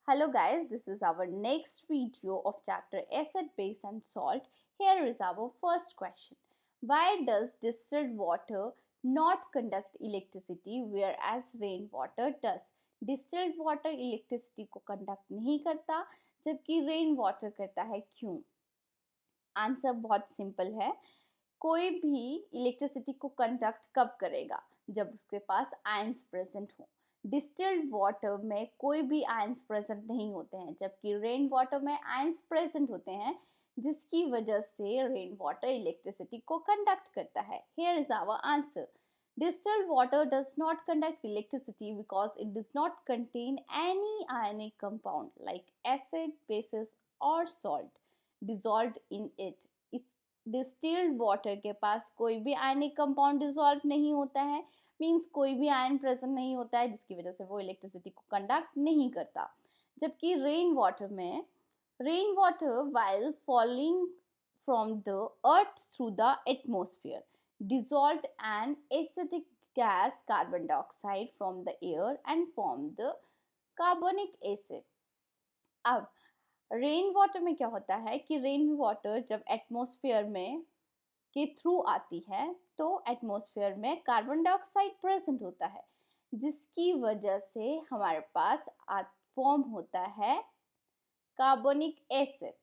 Hello guys, this is our next video of chapter acid, base and salt. Here is our first question. Why does distilled water not conduct electricity whereas rainwater does? Distilled water electricity को conduct नहीं करता जबकि rainwater करता है, क्यों? Answer बहुत simple है। कोई भी इलेक्ट्रिसिटी को कंडक्ट कब करेगा? जब उसके पास आयंस प्रेजेंट हो। डिस्टिल्ड वाटर में कोई भी आयंस प्रेजेंट नहीं होते हैं, जबकि रेन वाटर में आयंस प्रेजेंट होते हैं, जिसकी वजह से रेन वाटर इलेक्ट्रिसिटी को कंडक्ट करता है। Here is our answer. Distilled water does not conduct electricity because it does not contain any ionic compound like acid, bases or salt dissolved in it. Distilled water के पास कोई भी ionic compound dissolve नहीं होता है, means कोई भी ion present नहीं होता है, जिसकी वजह से वो इलेक्ट्रिसिटी को कंडक्ट नहीं करता। जबकि rain water while falling from the earth through the atmosphere dissolved an acidic gas carbon dioxide from the air and formed the carbonic acid. अब रेन वाटर में क्या होता है कि रेन वाटर जब एटमॉस्फेयर में के थ्रू आती है तो एटमॉस्फेयर में कार्बन डाइऑक्साइड प्रेजेंट होता है, जिसकी वजह से हमारे पास फॉर्म होता है carbonic acid.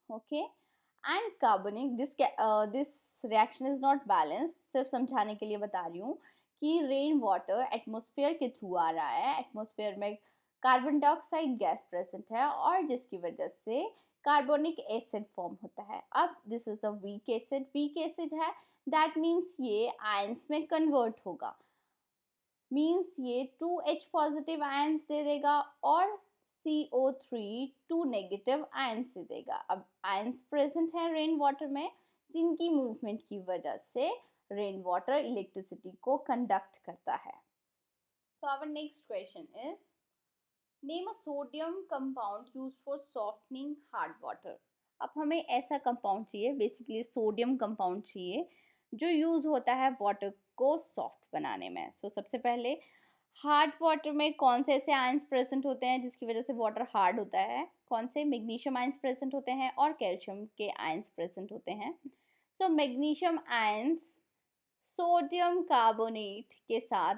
Okay, and carbonic this reaction is not balanced. सिर्फ समझाने के लिए बता रही हूँ कि रेन वाटर एटमॉस्फेयर के थ्रू आ रहा है, एटमॉस्फेयर में कार्बन डाइऑक्साइड गैस प्रेजेंट है और जिसकी वजह से कार्बोनिक एसिड फॉर्म होता है। अब this is a weak acid है, दैट मीन्स ये आयंस में कन्वर्ट होगा, मीन्स ये 2H पॉजिटिव आयंस दे देगा और CO3 2 नेगेटिव आयंस दे देगा। अब आयंस प्रेजेंट है रेन वाटर में, जिनकी मूवमेंट की वजह से रेन वाटर इलेक्ट्रिसिटी को कंडक्ट करता है। So our next question is name a sodium compound used for softening hard water. अब हमें ऐसा कंपाउंड चाहिए, बेसिकली सोडियम कंपाउंड चाहिए जो यूज होता है वाटर को सॉफ्ट बनाने में। सो सबसे पहले हार्ड वाटर में कौन से ऐसे आयंस प्रेजेंट होते हैं जिसकी वजह से वाटर हार्ड होता है? कौन से? मैग्नीशियम आयंस प्रेजेंट होते हैं और कैल्शियम के आयंस प्रेजेंट होते हैं। सो मैग्नीशियम आयंस सोडियम कार्बोनेट के साथ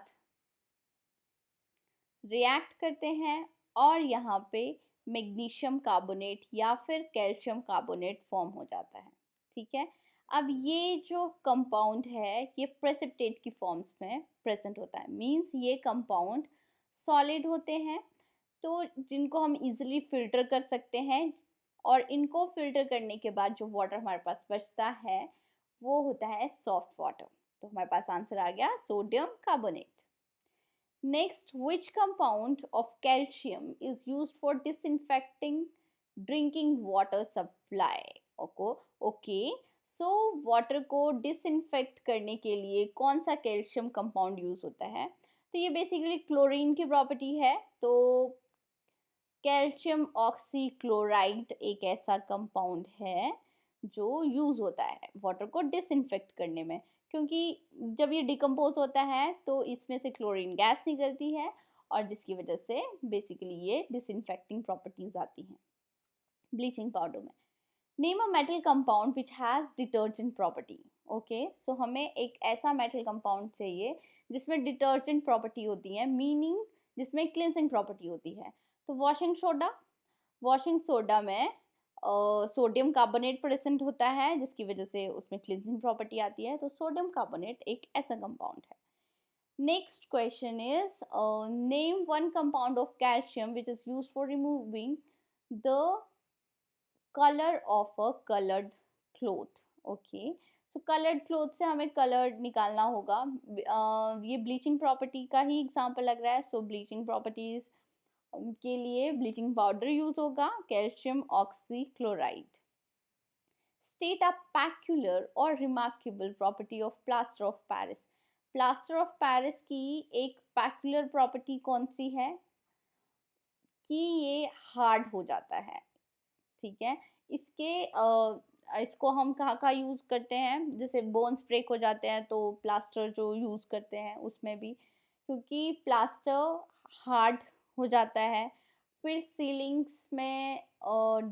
रिएक्ट करते हैं और यहाँ पे मैग्नीशियम कार्बोनेट या फिर कैल्शियम कार्बोनेट फॉर्म हो जाता है। ठीक है, अब ये जो कंपाउंड है ये प्रेसिपिटेट की फॉर्म्स में प्रेजेंट होता है, मींस ये कंपाउंड सॉलिड होते हैं, तो जिनको हम इजीली फिल्टर कर सकते हैं, और इनको फिल्टर करने के बाद जो वाटर हमारे पास बचता है वो होता है सॉफ्ट वाटर। तो हमारे पास आंसर आ गया sodium carbonate. Next, which compound of calcium is used for disinfecting drinking water supply? Okay, so water को disinfect करने के लिए कौन सा कैल्शियम कंपाउंड यूज होता है? तो ये बेसिकली क्लोरीन की प्रॉपर्टी है। तो कैल्शियम ऑक्सीक्लोराइड एक ऐसा कंपाउंड है जो यूज होता है वाटर को डिसइंफेक्ट करने में, क्योंकि जब ये डिकम्पोज होता है तो इसमें से क्लोरीन गैस निकलती है और जिसकी वजह से बेसिकली ये डिसइंफेक्टिंग प्रॉपर्टीज आती हैं ब्लीचिंग पाउडर में। Name a metal compound which has detergent property. Okay, so हमें एक ऐसा मेटल कंपाउंड चाहिए जिसमें डिटर्जेंट प्रॉपर्टी होती है, मीनिंग जिसमें क्लिनसिंग प्रॉपर्टी होती है। तो वॉशिंग सोडा में सोडियम कार्बोनेट प्रेजेंट होता है, जिसकी वजह से उसमें क्लिनजिंग प्रॉपर्टी आती है। तो सोडियम कार्बोनेट एक ऐसा कंपाउंड है। Next question is name one compound of calcium which is used for removing the colour of a coloured cloth. Okay, so coloured cloth से हमें कलर निकालना होगा। ये ब्लीचिंग प्रॉपर्टी का ही एग्जांपल लग रहा है। सो ब्लीचिंग प्रॉपर्टीज के लिए ब्लीचिंग पाउडर यूज होगा, कैल्शियम ऑक्सीक्लोराइड। स्टेट अ पैक्यूलर और remarkable property of plaster of Paris. Plaster of Paris की एक पैक्यूलर प्रॉपर्टी कौन सी है? कि ये हार्ड हो जाता है। ठीक है, इसको हम कहाँ यूज करते हैं? जैसे बोन्स ब्रेक हो जाते हैं तो प्लास्टर जो यूज करते हैं उसमें भी, क्योंकि प्लास्टर हार्ड हो जाता है फिर सीलिंग्स में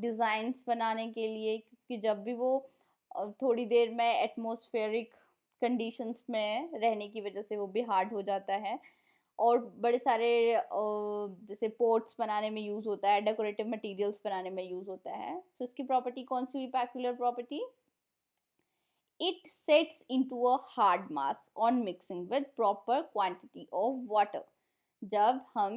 डिज़ाइंस बनाने के लिए, क्योंकि जब भी वो थोड़ी देर में एटमॉस्फेरिक कंडीशंस में रहने की वजह से वो भी हार्ड हो जाता है। और बड़े सारे जैसे पोट्स बनाने में यूज़ होता है, डेकोरेटिव मटेरियल्स बनाने में यूज़ होता है। तो इसकी प्रॉपर्टी कौन सी हुई पैक्युलर property? It sets into a hard mass on mixing with proper quantity of water. जब हम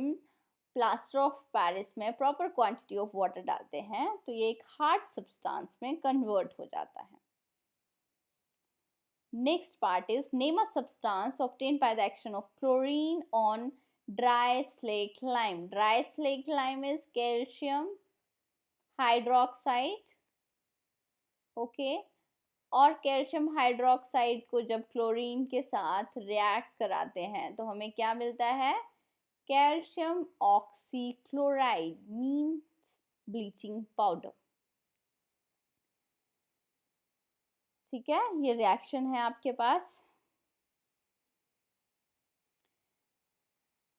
प्लास्टर ऑफ पेरिस में प्रॉपर क्वांटिटी ऑफ वाटर डालते हैं तो ये एक हार्ड सब्सटेंस में कन्वर्ट हो जाता है। Next part is name a substance obtained by the action of chlorine on dry slaked lime. Dry slaked lime is calcium hydroxide. Okay, और कैल्शियम हाइड्रोक्साइड को जब क्लोरीन के साथ रिएक्ट कराते हैं तो हमें क्या मिलता है? Calcium oxychloride, means bleaching powder. ठीक है, ये रिएक्शन है आपके पास।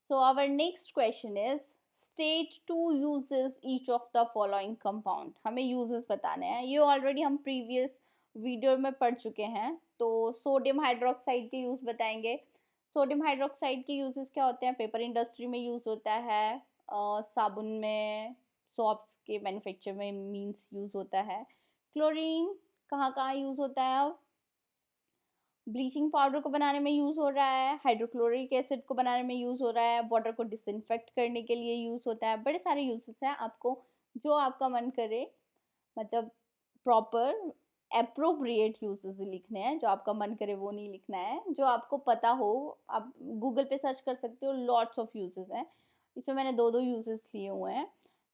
So our next question is state two uses each of the following compound. हमें यूजेस बताने हैं, ये ऑलरेडी हम प्रीवियस वीडियो में पढ़ चुके हैं। तो सोडियम हाइड्रोक्साइड के यूज बताएंगे। सोडियम हाइड्रोक्साइड के यूजेस क्या होते हैं? पेपर इंडस्ट्री में यूज होता है, साबुन में, सोप्स के मैन्युफैक्चर में मीन्स यूज होता है। क्लोरीन कहाँ कहाँ यूज होता है? अब ब्लीचिंग पाउडर को बनाने में यूज़ हो रहा है, हाइड्रोक्लोरिक एसिड को बनाने में यूज़ हो रहा है, वाटर को डिसइंफेक्ट करने के लिए यूज़ होता है। बड़े सारे यूजेस हैं, आपको जो आपका मन करे, मतलब प्रॉपर एप्रोप्रिएट यूजेस लिखने हैं। जो आपका मन करे वो नहीं लिखना है, जो आपको पता हो। आप गूगल पे सर्च कर सकते हो, लॉट्स ऑफ यूजेस हैं। इसमें मैंने दो यूजेस लिए हुए हैं।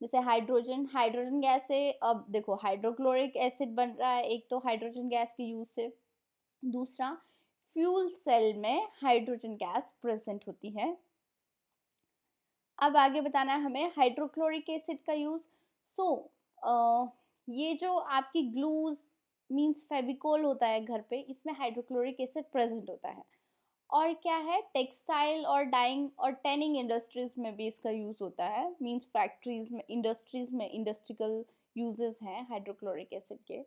जैसे हाइड्रोजन, हाइड्रोजन गैस से अब देखो हाइड्रोक्लोरिक एसिड बन रहा है, एक तो हाइड्रोजन गैस के यूज से। दूसरा, फ्यूल सेल में हाइड्रोजन गैस प्रेजेंट होती है। अब आगे बताना है हमें हाइड्रोक्लोरिक एसिड का यूज। सो ये जो आपकी ग्लूज मींस फेविकोल होता है घर पे, इसमें हाइड्रोक्लोरिक एसिड प्रेजेंट होता है। और क्या है, टेक्सटाइल और डाइंग और टैनिंग इंडस्ट्रीज में भी इसका यूज होता है। मींस फैक्ट्रीज में, इंडस्ट्रीज में इंडस्ट्रियल यूजेस हैं हाइड्रोक्लोरिक एसिड के।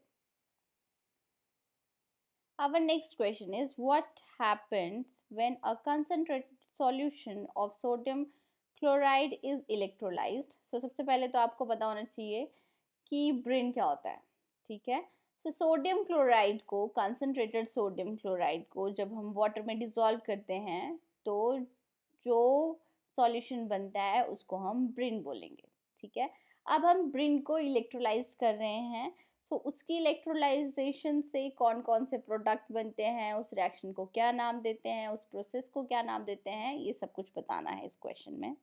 Our next question is what happens when a concentrated solution of sodium chloride is electrolyzed? So सबसे पहले तो आपको पता होना चाहिए कि ब्रिन क्या होता है। ठीक है, so सोडियम क्लोराइड को, कंसनट्रेटेड सोडियम क्लोराइड को जब हम वाटर में डिसॉल्व करते हैं तो जो सॉल्यूशन बनता है उसको हम ब्रिन बोलेंगे। ठीक है, अब हम ब्रिन को इलेक्ट्रोलाइज कर रहे हैं। सो उसकी इलेक्ट्रोलाइजेशन से कौन कौन से प्रोडक्ट बनते हैं, उस रिएक्शन को क्या नाम देते हैं, उस प्रोसेस को क्या नाम देते हैं, ये सब कुछ बताना है इस क्वेश्चन में।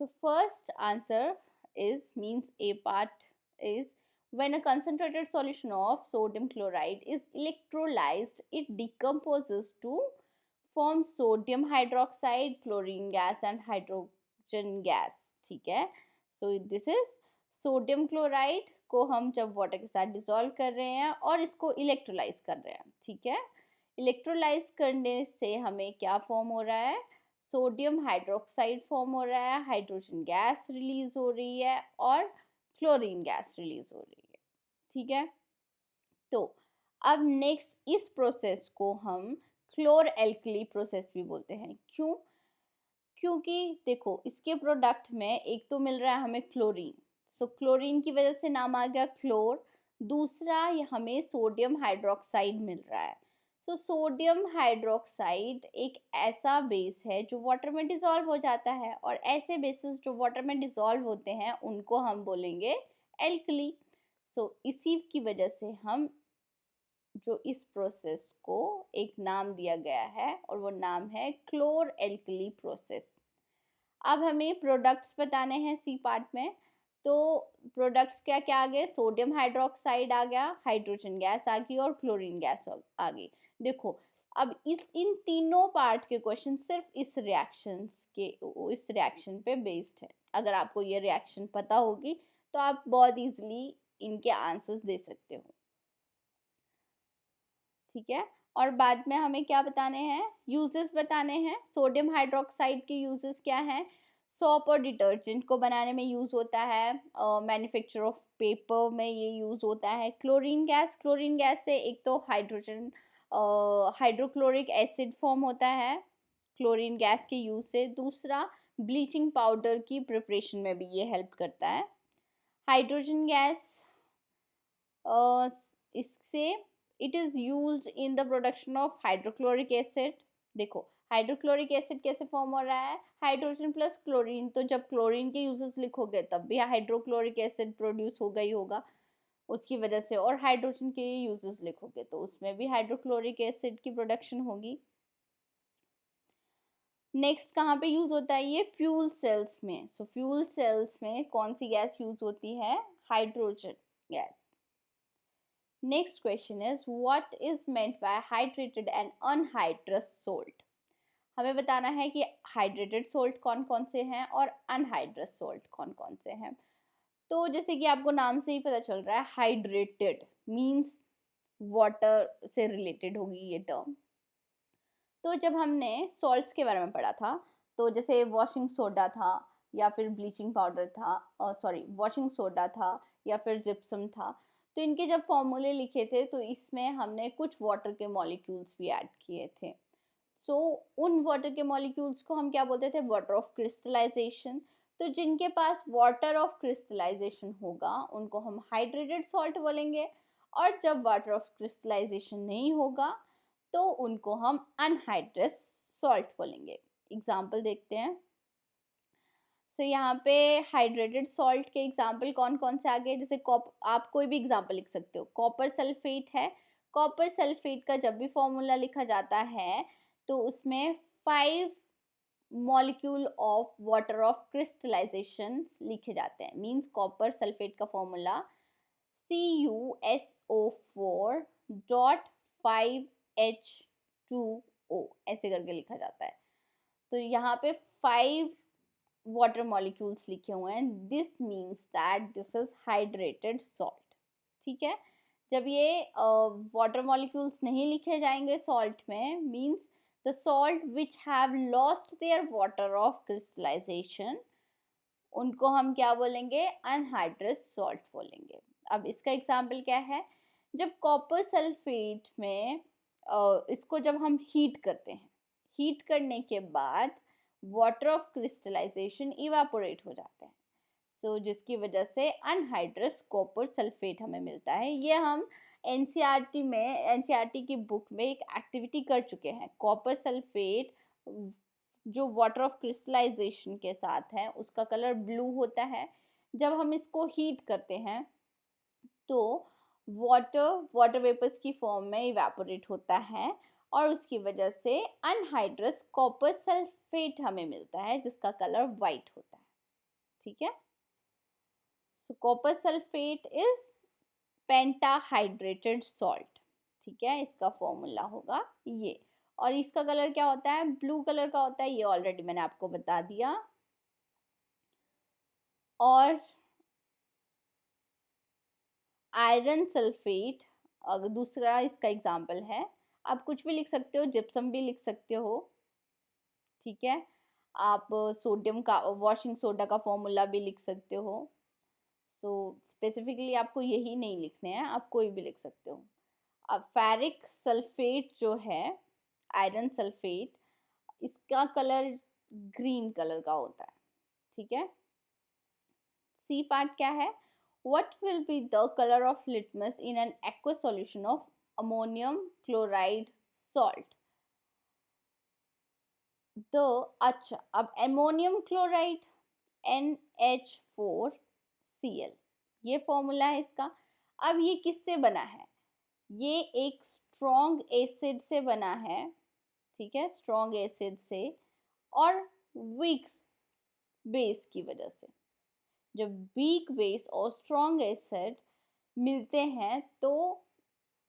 So first answer is means A part is when a concentrated solution of sodium chloride is electrolyzed, it decomposes to form sodium hydroxide, chlorine gas and hydrogen gas. ठीक है, so this is sodium chloride को हम जब water के साथ dissolve कर रहे हैं और इसको इलेक्ट्रोलाइज कर रहे हैं। ठीक है, इलेक्ट्रोलाइज करने से हमें क्या फॉर्म हो रहा है? सोडियम हाइड्रोक्साइड फॉर्म हो रहा है, हाइड्रोजन गैस रिलीज हो रही है और क्लोरीन गैस रिलीज हो रही है। ठीक है, तो अब नेक्स्ट इस प्रोसेस को हम क्लोर एल्कली प्रोसेस भी बोलते हैं। क्यों? क्योंकि देखो इसके प्रोडक्ट में एक तो मिल रहा है हमें क्लोरीन, सो क्लोरीन की वजह से नाम आ गया क्लोर। दूसरा हमें सोडियम हाइड्रोक्साइड मिल रहा है। सो सोडियम हाइड्रोक्साइड एक ऐसा बेस है जो वाटर में डिसॉल्व हो जाता है, और ऐसे बेसिस जो वाटर में डिसॉल्व होते हैं उनको हम बोलेंगे एल्कली। सो इसी की वजह से हम जो इस प्रोसेस को एक नाम दिया गया है और वो नाम है क्लोर एल्कली प्रोसेस। अब हमें प्रोडक्ट्स बताने हैं सी पार्ट में। तो प्रोडक्ट्स क्या क्या आ गए? सोडियम हाइड्रोक्साइड आ गया, हाइड्रोजन गैस आ गई और क्लोरीन गैस आ गई। देखो अब इन तीनों पार्ट के क्वेश्चन सिर्फ इस रिएक्शन पे बेस्ड है। अगर आपको ये रिएक्शन पता होगी तो आप बहुत इजीली इनके आंसर्स दे सकते हो। ठीक है, और बाद में हमें क्या बताने हैं? यूजेस बताने हैं। सोडियम हाइड्रोक्साइड के यूजेस क्या हैं? सोप और डिटर्जेंट को बनाने में यूज़ होता है, मैन्युफैक्चर ऑफ पेपर में ये यूज़ होता है। क्लोरीन गैस से एक तो हाइड्रोक्लोरिक एसिड फॉर्म होता है क्लोरीन गैस के यूज़ से। दूसरा, ब्लीचिंग पाउडर की प्रिपरेशन में भी ये हेल्प करता है। हाइड्रोजन गैस, इससे it is used in the production of hydrochloric acid. देखो हाइड्रोक्लोरिक एसिड कैसे फॉर्म हो रहा है, हाइड्रोजन प्लस क्लोरीन, तो जब क्लोरीन के यूजेस लिखोगे तब भी हाइड्रोक्लोरिक एसिड प्रोड्यूस होगा ही होगा उसकी वजह से, और हाइड्रोजन के यूजेस लिखोगे तो उसमें भी हाइड्रोक्लोरिक एसिड की प्रोडक्शन होगी। नेक्स्ट कहाँ पे यूज होता है ये, फ्यूल सेल्स में। सो फ्यूल सेल्स में कौन सी गैस यूज होती है, hydrogen gas. Next question is what is meant by hydrated and anhydrous salt. हमें बताना है कि हाइड्रेटेड सोल्ट कौन कौन से हैं और अनहाइड्रस सोल्ट कौन कौन से हैं। तो जैसे कि आपको नाम से ही पता चल रहा है, हाइड्रेटेड मींस वाटर से रिलेटेड होगी ये टर्म। तो जब हमने सॉल्ट्स के बारे में पढ़ा था, तो जैसे वॉशिंग सोडा था या फिर ब्लीचिंग पाउडर था, सॉरी वॉशिंग सोडा था या फिर जिप्सम था, तो इनके जब फॉर्मूले लिखे थे तो इसमें हमने कुछ वाटर के मॉलिक्यूल्स भी ऐड किए थे। सो उन वाटर के मॉलिक्यूल्स को हम क्या बोलते थे, वाटर ऑफ क्रिस्टलाइजेशन। तो जिनके पास वाटर ऑफ क्रिस्टलाइजेशन होगा उनको हम हाइड्रेटेड सॉल्ट बोलेंगे, और जब वाटर ऑफ क्रिस्टलाइजेशन नहीं होगा तो उनको हम अनहाइड्रस सॉल्ट बोलेंगे। एग्जाम्पल देखते हैं। सो यहाँ पे हाइड्रेटेड सॉल्ट के एग्जाम्पल कौन कौन से आ गए, जैसे आप कोई भी एग्जाम्पल लिख सकते हो। कॉपर सल्फेट है, कॉपर सल्फेट का जब भी फॉर्मूला लिखा जाता है तो उसमें 5 molecule of water of crystallization लिखे जाते हैं। मींस कॉपर सल्फेट का फॉर्मूला CuSO4 डॉट 5H2O ऐसे करके लिखा जाता है। तो यहाँ पे 5 वाटर मॉलिक्यूल्स लिखे हुए हैं, this means that this is hydrated salt. ठीक है, जब ये वाटर मॉलिक्यूल्स नहीं लिखे जाएंगे सॉल्ट में, means the salt which have lost their water of crystallization, उनको हम क्या बोलेंगे, अनहाइड्रस सॉल्ट बोलेंगे। अब इसका एग्जाम्पल क्या है, जब कॉपर सल्फेट में इसको जब हम हीट करते हैं, हीट करने के बाद वाटर ऑफ क्रिस्टलाइजेशन इवापोरेट हो जाते हैं, तो जिसकी वजह से अनहाइड्रस कॉपर सल्फेट हमें मिलता है। ये हम एनसीईआरटी की बुक में एक एक्टिविटी कर चुके हैं। कॉपर सल्फेट जो वाटर ऑफ क्रिस्टलाइजेशन के साथ है उसका कलर ब्लू होता है। जब हम इसको हीट करते हैं तो वाटर वेपर्स की फॉर्म में इवेपोरेट होता है, और उसकी वजह से अनहाइड्रस कॉपर सल्फेट हमें मिलता है जिसका कलर वाइट होता है। ठीक है, so copper sulphate is pentahydrated salt. ठीक है, इसका फॉर्मूला होगा ये, और इसका कलर क्या होता है, ब्लू कलर का होता है, ये ऑलरेडी मैंने आपको बता दिया। और आयरन सल्फेट अगर दूसरा इसका एग्जाम्पल है, आप कुछ भी लिख सकते हो, जिप्सम भी लिख सकते हो। ठीक है, आप सोडियम का वॉशिंग सोडा का फॉर्मूला भी लिख सकते हो। सो स्पेसिफिकली आपको यही नहीं लिखने हैं, आप कोई भी लिख सकते हो। अब फेरिक सल्फेट जो है, आयरन सल्फेट, इसका कलर ग्रीन कलर का होता है। ठीक है, सी पार्ट क्या है, what will be the color of litmus in an aqueous solution of ammonium chloride salt। the अच्छा, अब ammonium chloride NH4Cl ये फॉर्मूला है इसका। अब ये किससे बना है, ये एक स्ट्रॉन्ग एसिड से बना है। ठीक है, स्ट्रॉन्ग एसिड से और वीक बेस की वजह से। जब वीक बेस और स्ट्रॉन्ग एसिड मिलते हैं तो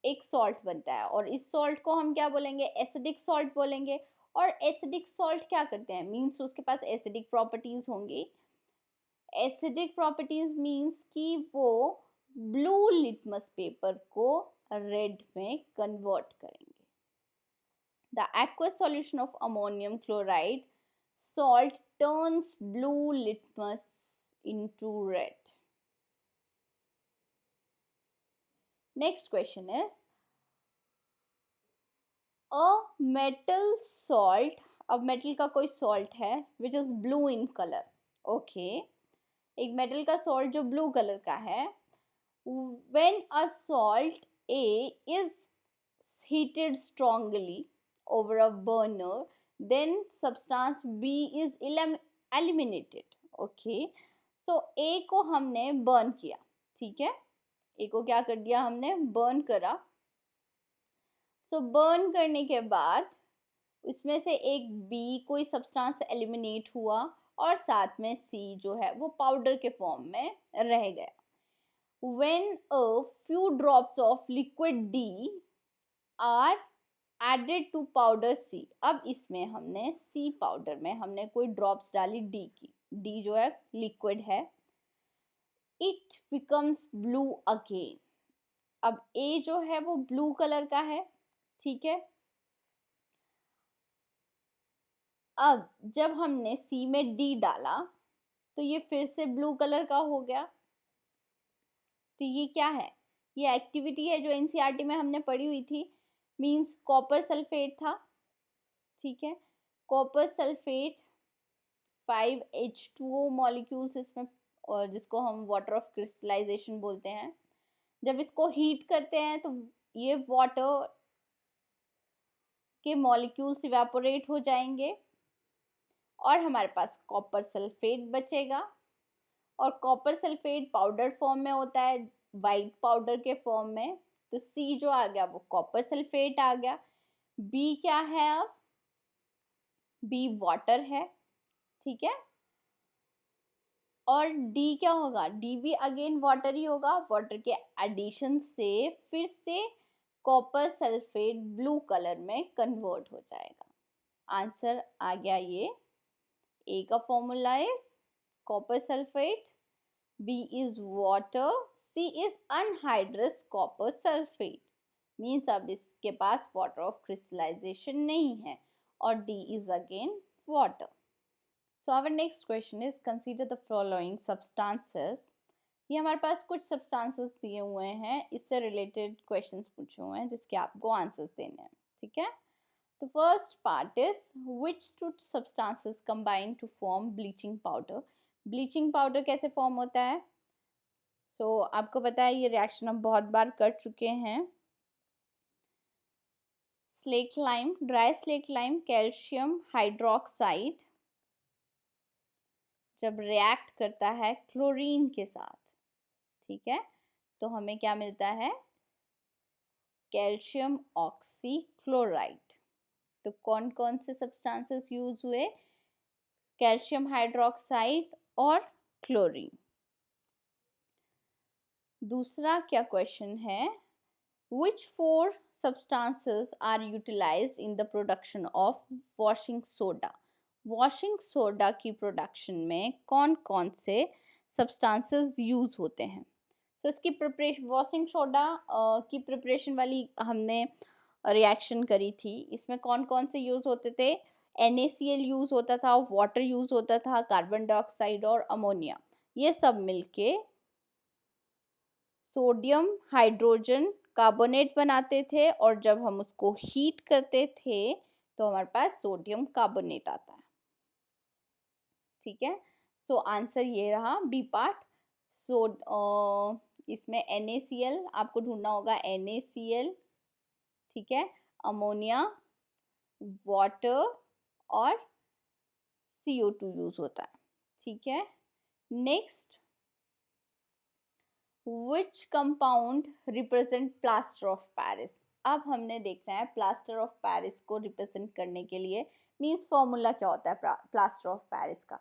एक सॉल्ट बनता है, और इस सॉल्ट को हम क्या बोलेंगे, एसिडिक सॉल्ट बोलेंगे। और एसिडिक सॉल्ट क्या करते हैं, मींस उसके पास एसिडिक प्रॉपर्टीज होंगी। एसिडिक प्रॉपर्टीज मींस कि वो ब्लू लिटमस पेपर को रेड में कन्वर्ट करेंगे। The aqueous solution of ammonium chloride salt turns blue litmus into red? Next question is, a metal salt, अब मेटल का कोई सॉल्ट है which is blue in colour. Okay, एक metal का salt जो ब्लू कलर का है. when a salt A is heated strongly over a burner, then substance B is eliminated. Okay, so A को हमने बर्न किया. ठीक है, A को क्या कर दिया हमने, बर्न करा. तो बर्न करने के बाद उसमें से एक बी कोई सब्सटेंस एलिमिनेट हुआ और साथ में सी जो है वो पाउडर के फॉर्म में रह गया. when a few drops of liquid D are added to powder C, अब इसमें हमने C पाउडर में हमने कोई ड्रॉप्स डाली D की. D जो है लिक्विड है. it becomes blue again. अब A जो है वो ब्लू कलर का है. ठीक है, अब जब हमने C में D डाला तो ये फिर से ब्लू कलर का हो गया. तो ये क्या है, ये एक्टिविटी है जो एनसीईआरटी में हमने पढ़ी हुई थी. मींस कॉपर सल्फेट था. ठीक है, कॉपर सल्फेट 5H2O मॉलिक्यूल्स इसमें, और जिसको हम वाटर ऑफ क्रिस्टलाइजेशन बोलते हैं. जब इसको हीट करते हैं तो ये वाटर के मॉलिक्यूल्स इवेपोरेट हो जाएंगे और हमारे पास कॉपर सल्फेट बचेगा. और कॉपर सल्फेट पाउडर फॉर्म में होता है, वाइट पाउडर के फॉर्म में. तो सी जो आ गया वो कॉपर सल्फेट आ गया. बी क्या है, अब बी वाटर है. ठीक है, और डी क्या होगा, डी भी अगेन वाटर ही होगा. वाटर के एडिशन से फिर से कॉपर सल्फेट ब्लू कलर में कन्वर्ट हो जाएगा. आंसर आ गया ये. ए का formula is copper sulphate, B is water, C is anhydrous copper sulfate. Means अब इसके पास वाटर ऑफ क्रिस्टलाइजेशन नहीं है. और D is again water. So our next question is, consider the following substances. ये हमारे पास कुछ substances दिए हुए हैं, इससे रिलेटेड क्वेश्चंस पूछे हुए हैं जिसके आपको आंसर्स देने हैं. ठीक है, the first part is, which two substances combine to form bleaching powder? Bleaching powder कैसे फॉर्म होता है? आपको पता है ये रिएक्शन हम बहुत बार कर चुके हैं. Slate lime, dry slate lime, calcium hydroxide जब रिएक्ट करता है क्लोरीन के साथ, ठीक है, तो हमें क्या मिलता है, कैल्शियम ऑक्सीक्लोराइड. तो कौन कौन से सब्सटेंसेस यूज हुए, कैल्शियम हाइड्रोक्साइड और क्लोरीन. दूसरा क्या क्वेश्चन है, which four substances are utilized in the production of washing soda? Washing soda की प्रोडक्शन में कौन कौन से सब्सटेंसेस यूज होते हैं. तो इसकी प्रिपरेशन, वॉशिंग सोडा की प्रिपरेशन वाली हमने रिएक्शन करी थी. इसमें कौन कौन से यूज होते थे, NaCl यूज होता था, वाटर यूज होता था, कार्बन डाइऑक्साइड और अमोनिया. ये सब मिलके सोडियम हाइड्रोजन कार्बोनेट बनाते थे और जब हम उसको हीट करते थे तो हमारे पास सोडियम कार्बोनेट आता है. ठीक है, सो आंसर ये रहा बी पार्ट. इसमें NaCl आपको ढूंढना होगा, NaCl. ठीक है, अमोनिया, वाटर और CO2 यूज होता है. ठीक है, next, which compound represent plaster of Paris? अब हमने देखना है प्लास्टर ऑफ पेरिस को रिप्रेजेंट करने के लिए मींस फॉर्मूला क्या होता है प्लास्टर ऑफ पेरिस का.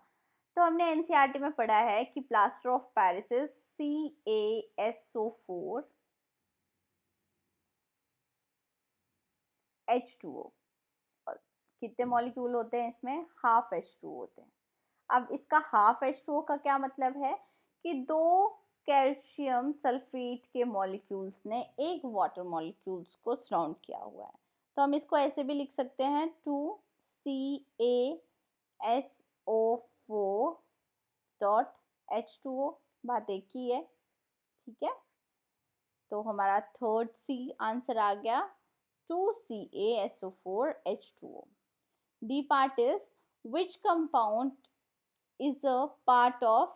तो हमने एनसीईआरटी में पढ़ा है कि plaster of Paris is CaSO4 H2O. कितने मॉलिक्यूल होते हैं इसमें, हाफ H2O होते हैं. अब इसका हाफ H2O का क्या मतलब है कि दो कैल्शियम सल्फेट के मॉलिक्यूल्स ने एक वाटर मॉलिक्यूल्स को सराउंड किया हुआ है. तो हम इसको ऐसे भी लिख सकते हैं 2CaSO4 NaOH4.H2O, बात एक ही है, ठीक है। तो हमारा थर्ड सी आंसर आ गया, 2CaSO4H2O. D part is, which compound is a part of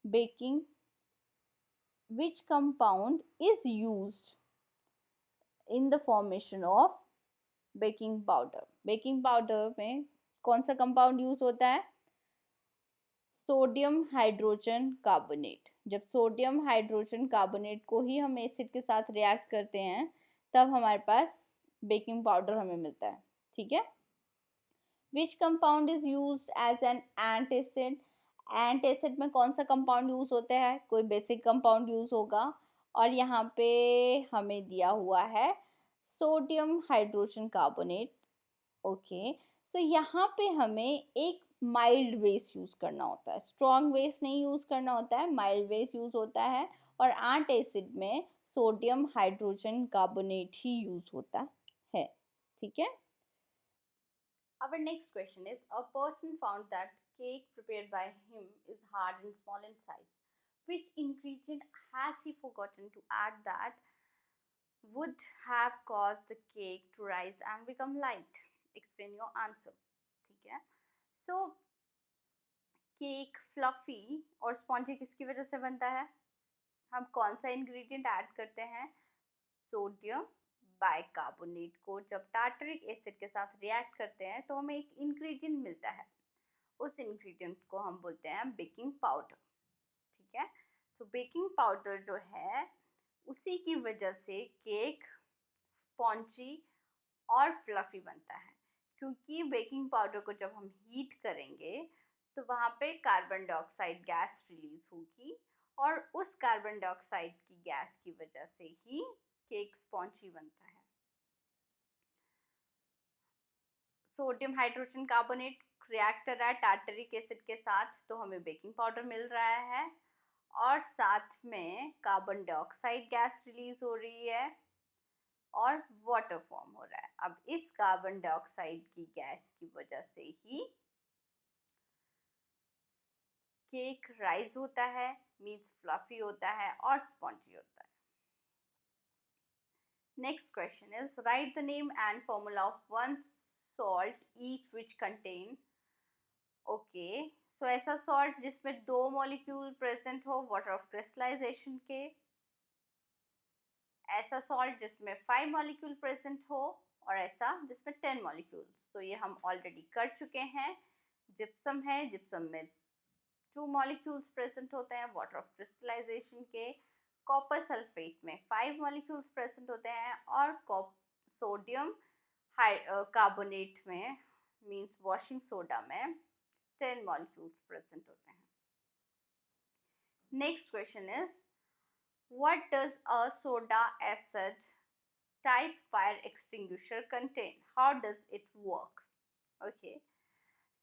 baking, which compound is used in the formation of baking powder. Baking powder में कौन सा कंपाउंड यूज होता है? Sodium hydrogen carbonate. जब sodium hydrogen carbonate को ही हम acid के साथ रिएक्ट करते हैं तब हमारे पास बेकिंग पाउडर हमें मिलता है, ठीक है। Which compound is used as an antacid. Antacid में कौन सा कंपाउंड यूज होता है? कोई बेसिक कंपाउंड यूज होगा, और यहाँ पे हमें दिया हुआ है सोडियम हाइड्रोजन कार्बोनेट। ओके, सो यहाँ पे हमें एक माइल्ड बेस यूज करना होता है, स्ट्रॉन्ग बेस नहीं यूज करना होता है, माइल्ड बेस यूज होता है, और एंटासिड में सोडियम हाइड्रोजन कार्बोनेट ही यूज होता है, ठीक है। Our next question is, a person found that cake prepared by him is hard and small in size. Which ingredient has he forgotten to add that would have caused the cake to rise and become light? Explain your answer. ठीक है, so cake fluffy और spongy किसकी वजह से बनता है? हम कौन सा इंग्रेडिएंट ऐड करते हैं? सोडियम बाइकार्बोनेट को जब टार्टरिक एसिड के साथ रिएक्ट करते हैं तो हमें एक इंग्रेडिएंट मिलता है, उस इंग्रेडिएंट को हम बोलते हैं बेकिंग पाउडर, ठीक है। सो बेकिंग पाउडर जो है उसी की वजह से केक स्पॉन्जी और फ्लफी बनता है, क्योंकि बेकिंग पाउडर को जब हम हीट करेंगे तो वहाँ पे कार्बन डाइऑक्साइड गैस रिलीज होगी, और उस कार्बन डाइऑक्साइड की गैस की वजह से ही केक स्पॉन्जी बनता है। सोडियम हाइड्रोजन कार्बोनेट रिएक्ट कर रहा है टार्टरिक एसिड के साथ तो हमें बेकिंग पाउडर मिल रहा है, और साथ में कार्बन डाइऑक्साइड गैस रिलीज हो रही है और वाटर फॉर्म हो रहा है। अब इस कार्बन डाइऑक्साइड की गैस की वजह से ही केक राइज होता है, मीन्स फ्लफी होता है और स्पॉन्जी होता है। Next question is, write the name and formula of one salt each which contain. Okay, so ऐसा सॉल्ट जिसमें 2 मॉलिक्यूल प्रेजेंट हो वाटर ऑफ क्रिस्टलाइजेशन के, ऐसा सॉल्ट जिसमें 5 मॉलिक्यूल प्रेजेंट हो, और ऐसा जिसमें 10 मॉलिक्यूल्स। तो ये हम ऑलरेडी कर चुके हैं। जिप्सम है, जिप्सम में 2 मॉलिक्यूल्स प्रेजेंट होते हैं वाटर ऑफ क्रिस्टलाइजेशन के। कॉपर सल्फेट में 5 मॉलिक्यूल्स प्रेजेंट होते हैं, और सोडियम कार्बोनेट में मीन्स वॉशिंग सोडा में 10 मॉलिक्यूल्स प्रेजेंट होते हैं। Next question is, what does a soda acid type fire extinguisher contain? How does it work? Okay,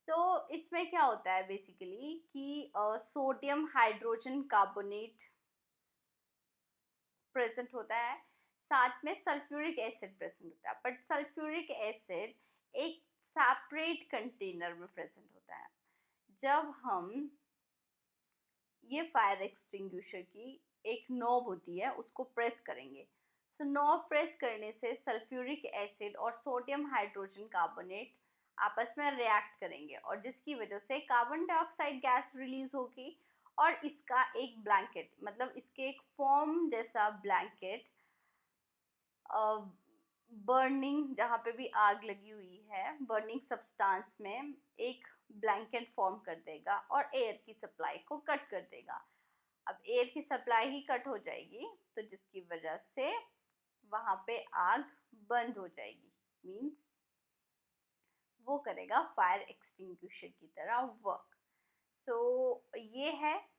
तो इसमें क्या होता है बेसिकली कि सोडियम हाइड्रोजन कार्बोनेट प्रेजेंट होता है, साथ में सल्फ्यूरिक एसिड प्रेजेंट होता है, बट सल्फ्यूरिक एसिड एक सेपरेट कंटेनर में प्रेजेंट होता है। जब हम ये फायर एक्सटिंग्विशर की एक नॉब होती है उसको प्रेस करेंगे, तो नॉब प्रेस करने से सल्फ्यूरिक एसिड और सोडियम हाइड्रोजन कार्बोनेट आपस में रिएक्ट करेंगे, और जिसकी वजह से कार्बन डाइऑक्साइड गैस रिलीज होगी, और इसका एक ब्लैंकेट, मतलब इसके एक फॉर्म जैसा ब्लैंकेट, बर्निंग जहाँ पे भी आग लगी हुई है बर्निंग सब्सटेंस में एक ब्लैंकेट फॉर्म कर देगा और एयर की सप्लाई को कट कर देगा। अब एयर की सप्लाई ही कट हो जाएगी तो जिसकी वजह से वहाँ पे आग बंद हो जाएगी, मीन्स वो करेगा फायर एक्सटिंग्विशर की तरह वर्क। सो ये है,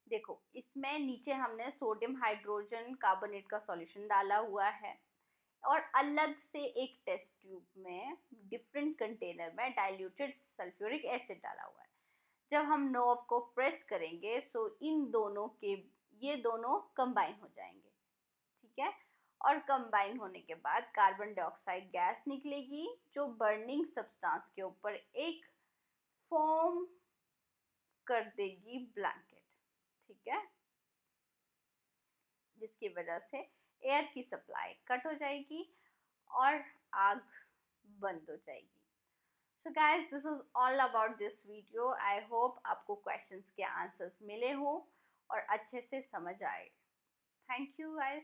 देखो इसमें नीचे हमने सोडियम हाइड्रोजन कार्बोनेट का सॉल्यूशन डाला हुआ है, और अलग से एक टेस्ट ट्यूब में डिफरेंट कंटेनर में डाइल्यूटेड सल्फ्यूरिक एसिड डाला हुआ है। जब हम नॉब को प्रेस करेंगे सो इन दोनों के ये दोनों कंबाइन हो जाएंगे, ठीक है, और कंबाइन होने के बाद कार्बन डाइऑक्साइड गैस निकलेगी जो बर्निंग सब्सटेंस के ऊपर एक फॉर्म कर देगी ब्लैंकेट, ठीक है, जिसकी वजह से एयर की सप्लाई कट हो जाएगी और आग बंद हो जाएगी। So guys, this is all about this video. I hope आपको क्वेश्चंस के आंसर्स मिले हो और अच्छे से समझ आए। Thank you guys.